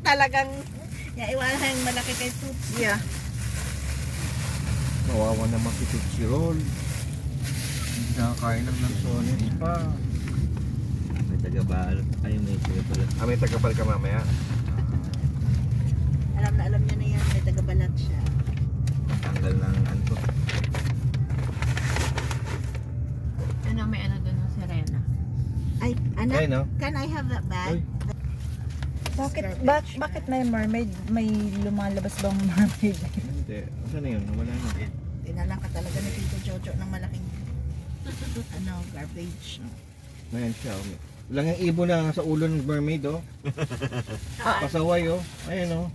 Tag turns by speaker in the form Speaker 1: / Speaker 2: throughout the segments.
Speaker 1: Talagang, iwanan yung malaki kay Tutsi ah.
Speaker 2: Kawawa naman si Tootsie Roll. Hindi nakakain ng lansones pa.
Speaker 3: May taga-bal. Ay, may taga-bal.
Speaker 2: May tagapal ka mamaya?
Speaker 1: Alam niya na yan, may taga-balat siya.
Speaker 3: Tanggal ng ano.
Speaker 4: Ano, may ano doon ng sirena.
Speaker 1: Ay, anak,
Speaker 2: Ay, no?
Speaker 1: can I have that bag?
Speaker 2: Uy.
Speaker 5: Bakit may mermaid? May lumalabas bang mermaid?
Speaker 2: Hindi. Saan na yun? Wala na.
Speaker 1: Dinala ka talaga ni Tito Jojo ng malaking garbage. No?
Speaker 2: Ayan siya. Lang yung ibon na sa ulo ng mermaid, oh. Pasaway, oh. Ayan, oh.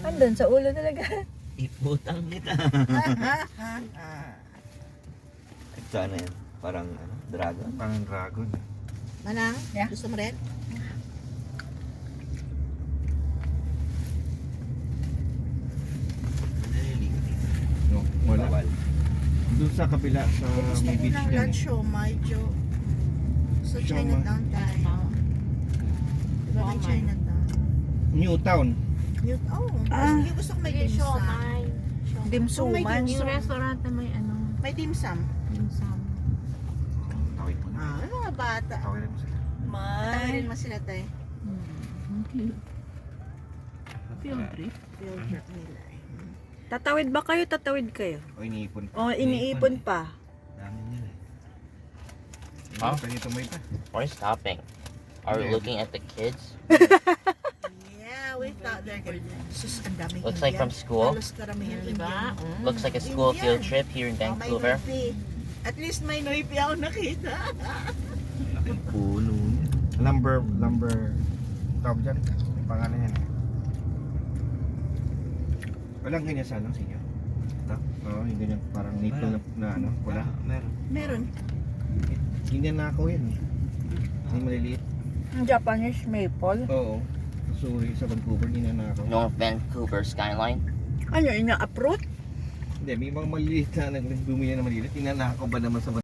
Speaker 5: Andun, sa ulo talaga.
Speaker 3: Iputang kita. Ito ano yan? Parang ano, dragon.
Speaker 2: Parang dragon.
Speaker 1: Manang,
Speaker 5: Yeah.
Speaker 1: gusto mo rin?
Speaker 3: Naliligo dito.
Speaker 2: No, wala.
Speaker 3: Bawal.
Speaker 2: Doon sa kabila, sa
Speaker 1: Gusto
Speaker 2: may
Speaker 1: ko
Speaker 2: beach
Speaker 1: ng
Speaker 2: yan.
Speaker 1: lunch siomai, Jo. So,
Speaker 2: Siomai.
Speaker 1: Chinatown tayo. Diba may
Speaker 4: Siomai.
Speaker 1: Chinatown?
Speaker 2: Newtown.
Speaker 1: Yung gusto ko may dim sum.
Speaker 5: Dim sum.
Speaker 1: May dim
Speaker 4: Yung
Speaker 1: sum.
Speaker 4: restaurant na may ano,
Speaker 1: May dim sum.
Speaker 4: yung sam.
Speaker 2: Tawid mo na.
Speaker 1: Ano mga bata?
Speaker 2: Tawid mo sila.
Speaker 1: Tawarin mo sila tayo.
Speaker 4: Field trip.
Speaker 1: Field trip nila eh.
Speaker 5: Tatawid ba kayo? Tatawid kayo?
Speaker 2: O, iniipon pa.
Speaker 5: O, iniipon pa.
Speaker 3: Dami nila eh.
Speaker 6: Huh?
Speaker 2: Ganito mo ito.
Speaker 6: We're stopping. Are we
Speaker 2: Yeah.
Speaker 6: looking at the kids?
Speaker 1: Yeah, we thought they're good. Sus, ang daming
Speaker 6: Looks like
Speaker 1: Indian.
Speaker 6: from school.
Speaker 1: Halos karamihan
Speaker 4: Diba?
Speaker 1: Indian.
Speaker 6: Looks like a school
Speaker 1: Indian.
Speaker 6: field trip here in
Speaker 1: Oh, may
Speaker 6: Vancouver.
Speaker 1: Noipi. At least may Noipi ako nakita.
Speaker 3: Laking puno niya.
Speaker 2: Lumber, tawag dyan. May pangalan yan. Walang ganyan sa ano, sinyo?
Speaker 3: Ito?
Speaker 2: Oo, yung ganyan. Parang nipple na ano, wala.
Speaker 3: Meron.
Speaker 1: Meron.
Speaker 2: Hindi na ako yan. Hindi maliliit.
Speaker 5: Japanese maple.
Speaker 2: Oo. Sorry, sa Vancouver, hindi na ako.
Speaker 6: North Vancouver skyline.
Speaker 5: Ano, ina-uproot?
Speaker 2: Hindi, may mga maliliit na nagbumili na maliliit. Tinanakaw ba naman sa